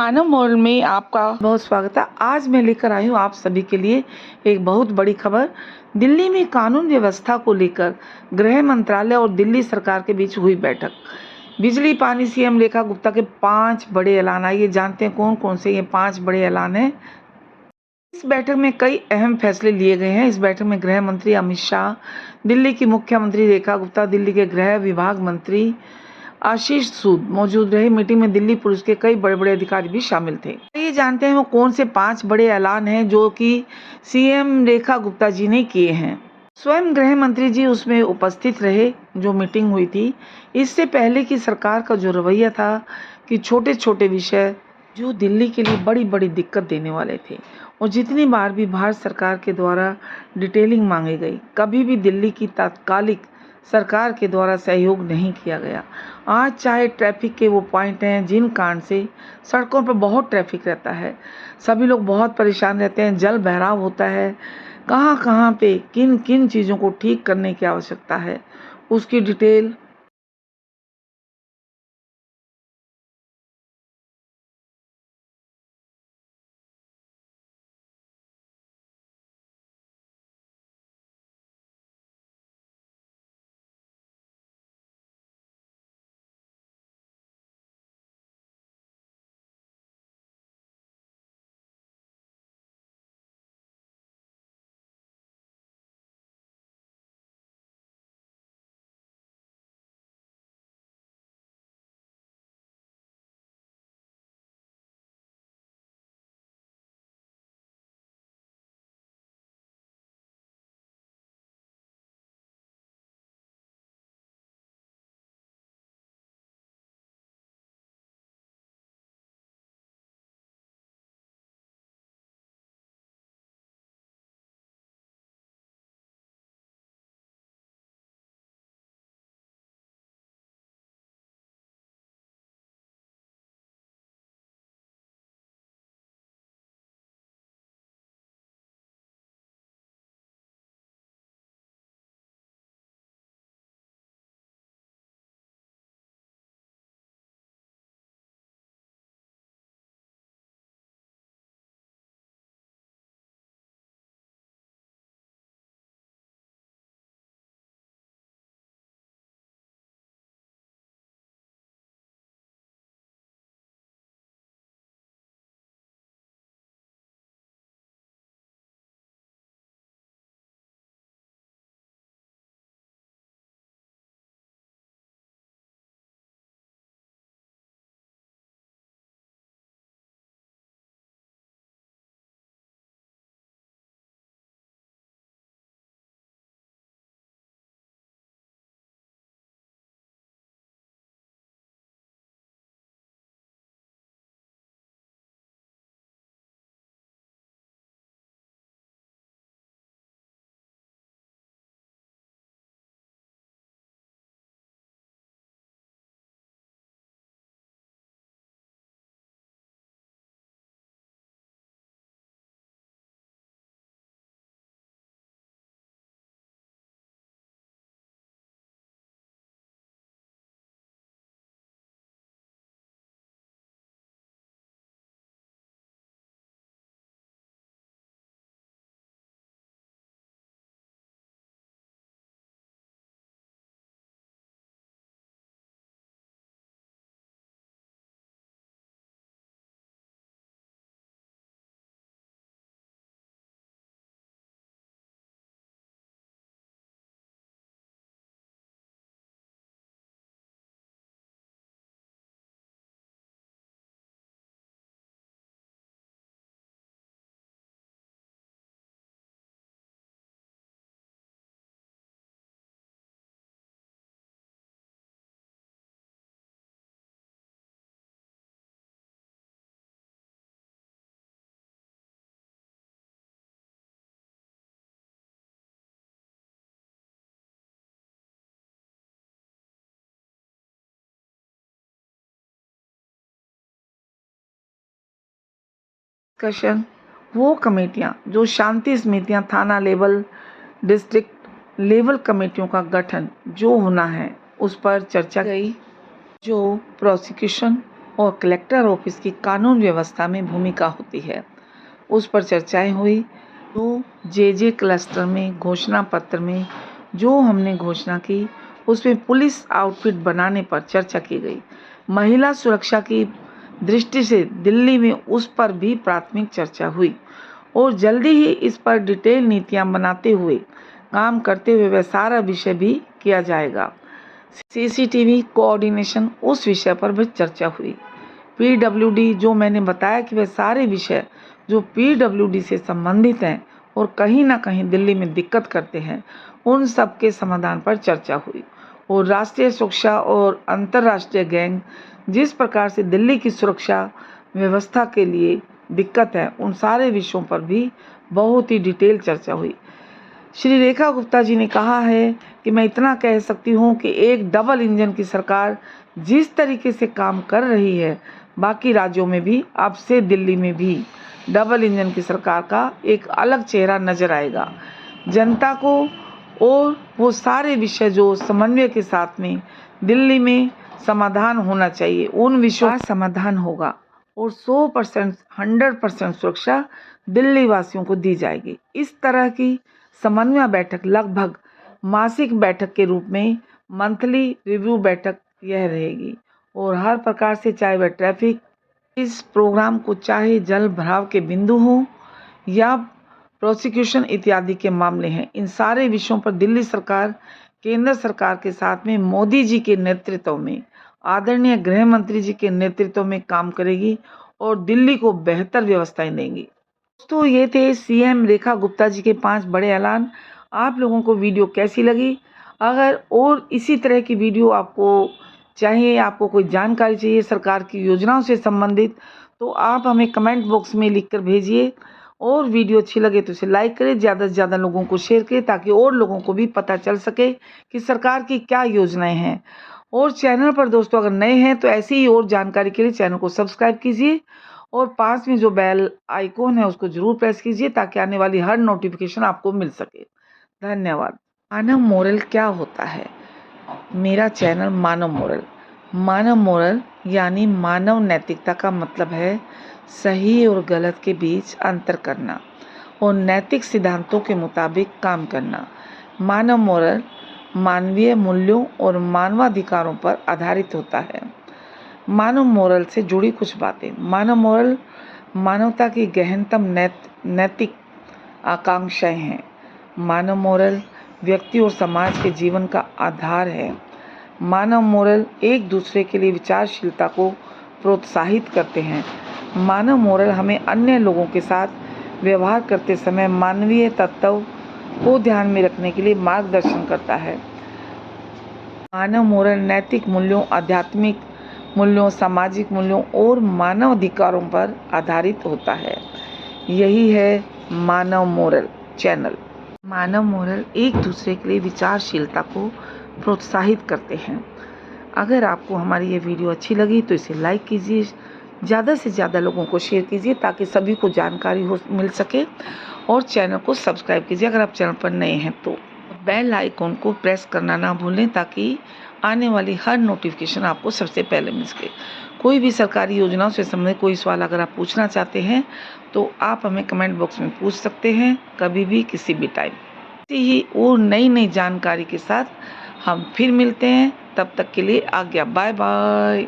मानव मोल में आपका बहुत स्वागत है। आज मैं लेकर आई हूँ आप सभी के लिए एक बहुत बड़ी खबर। दिल्ली में कानून व्यवस्था को लेकर गृह मंत्रालय और दिल्ली सरकार के बीच हुई बैठक। बिजली पानी सीएम रेखा गुप्ता के 5 बड़े ऐलान। आइए जानते हैं कौन कौन से ये 5 बड़े ऐलान हैं। इस बैठक में कई अहम फैसले लिए गए हैं। इस बैठक में गृह मंत्री अमित शाह, दिल्ली की मुख्यमंत्री रेखा गुप्ता, दिल्ली के गृह विभाग मंत्री आशीष सूद मौजूद रहे। मीटिंग में दिल्ली पुलिस के कई बड़े बड़े अधिकारी भी शामिल थे। ये जानते हैं वो कौन से 5 बड़े ऐलान हैं जो कि सीएम रेखा गुप्ता जी ने किए हैं। स्वयं गृह मंत्री जी उसमें उपस्थित रहे जो मीटिंग हुई थी। इससे पहले की सरकार का जो रवैया था कि छोटे छोटे विषय जो दिल्ली के लिए बड़ी बड़ी दिक्कत देने वाले थे, और जितनी बार भी भारत सरकार के द्वारा डिटेलिंग मांगी गई, कभी भी दिल्ली की तात्कालिक सरकार के द्वारा सहयोग नहीं किया गया। आज चाहे ट्रैफिक के वो पॉइंट हैं जिन कारण से सड़कों पर बहुत ट्रैफिक रहता है, सभी लोग बहुत परेशान रहते हैं, जल बहराव होता है, कहाँ कहाँ पे किन किन चीज़ों को ठीक करने की आवश्यकता है, उसकी डिटेल डिस्कशन, वो कमेटियां जो शांति समितियां, थाना लेवल, डिस्ट्रिक्ट लेवल कमेटियों का गठन जो होना है उस पर चर्चा गई। जो प्रोसिक्यूशन और कलेक्टर ऑफिस की कानून व्यवस्था में भूमिका होती है, उस पर चर्चाएं हुई। तो जे क्लस्टर में घोषणा पत्र में जो हमने घोषणा की उसमें पुलिस आउटफिट बनाने पर चर्चा की गई। महिला सुरक्षा की दृष्टि से दिल्ली में उस पर भी प्राथमिक चर्चा हुई और जल्दी ही इस पर डिटेल नीतियां बनाते हुए काम करते हुए वह सारा विषय भी किया जाएगा। सीसीटीवी कोऑर्डिनेशन, उस विषय पर भी चर्चा हुई। पीडब्ल्यूडी, जो मैंने बताया कि वह सारे विषय जो पीडब्ल्यूडी से संबंधित हैं और कहीं ना कहीं दिल्ली में दिक्कत करते हैं, उन सब के समाधान पर चर्चा हुई। और राष्ट्रीय सुरक्षा और अंतर्राष्ट्रीय गैंग, जिस प्रकार से दिल्ली की सुरक्षा व्यवस्था के लिए दिक्कत है, उन सारे विषयों पर भी बहुत ही डिटेल चर्चा हुई। श्री रेखा गुप्ता जी ने कहा है कि मैं इतना कह सकती हूँ कि एक डबल इंजन की सरकार जिस तरीके से काम कर रही है, बाकी राज्यों में भी, अब से दिल्ली में भी डबल इंजन की सरकार का एक अलग चेहरा नजर आएगा। जनता को और वो सारे विषय जो समन्वय के साथ में दिल्ली में समाधान होना चाहिए, उन विषयों का समाधान होगा और 100% 100% सुरक्षा दिल्ली वासियों को दी जाएगी। इस तरह की समन्वय बैठक लगभग मासिक बैठक के रूप में मंथली रिव्यू बैठक यह रहेगी और हर प्रकार से, चाहे वह ट्रैफिक इस प्रोग्राम को, चाहे जल भराव के बिंदु हो या प्रोसिक्यूशन इत्यादि के मामले हैं, इन सारे विषयों पर दिल्ली सरकार केंद्र सरकार के साथ में मोदी जी के नेतृत्व में, आदरणीय गृह मंत्री जी के नेतृत्व में काम करेगी और दिल्ली को बेहतर व्यवस्थाएं देंगी। दोस्तों, ये थे सीएम रेखा गुप्ता जी के 5 बड़े ऐलान। आप लोगों को वीडियो कैसी लगी? अगर और इसी तरह की वीडियो आपको चाहिए, आपको कोई जानकारी चाहिए सरकार की योजनाओं से संबंधित, तो आप हमें कमेंट बॉक्स में लिखकर भेजिए। और वीडियो अच्छी लगे तो इसे लाइक करें, ज़्यादा से ज़्यादा लोगों को शेयर करें ताकि और लोगों को भी पता चल सके कि सरकार की क्या योजनाएं हैं। और चैनल पर दोस्तों अगर नए हैं तो ऐसी ही और जानकारी के लिए चैनल को सब्सक्राइब कीजिए और पास में जो बेल आइकॉन है उसको जरूर प्रेस कीजिए ताकि आने वाली हर नोटिफिकेशन आपको मिल सके। धन्यवाद। मानव मोरल क्या होता है? मेरा चैनल मानव मोरल यानी मानव नैतिकता का मतलब है सही और गलत के बीच अंतर करना और नैतिक सिद्धांतों के मुताबिक काम करना। मानव मोरल मानवीय मूल्यों और मानवाधिकारों पर आधारित होता है। मानव मोरल से जुड़ी कुछ बातें। मानव मोरल मानवता की गहनतम नैतिक आकांक्षाएं हैं। मानव मोरल व्यक्ति और समाज के जीवन का आधार है। मानव मोरल एक दूसरे के लिए विचारशीलता को प्रोत्साहित करते हैं। मानव मोरल हमें अन्य लोगों के साथ व्यवहार करते समय मानवीय तत्व को ध्यान में रखने के लिए मार्गदर्शन करता है। मानव मोरल नैतिक मूल्यों, आध्यात्मिक मूल्यों, सामाजिक मूल्यों और मानव अधिकारों पर आधारित होता है। यही है मानव मोरल चैनल। मानव मोरल एक दूसरे के लिए विचारशीलता को प्रोत्साहित करते हैं। अगर आपको हमारी ये वीडियो अच्छी लगी तो इसे लाइक कीजिए, ज़्यादा से ज़्यादा लोगों को शेयर कीजिए ताकि सभी को जानकारी मिल सके और चैनल को सब्सक्राइब कीजिए अगर आप चैनल पर नए हैं तो। बेल आइकॉन को प्रेस करना ना भूलें ताकि आने वाली हर नोटिफिकेशन आपको सबसे पहले मिल सके। कोई भी सरकारी योजनाओं से संबंधित कोई सवाल अगर आप पूछना चाहते हैं तो आप हमें कमेंट बॉक्स में पूछ सकते हैं, कभी भी किसी भी टाइम। ऐसी ही और नई जानकारी के साथ हम फिर मिलते हैं, तब तक के लिए आज्ञा, बाय बाय।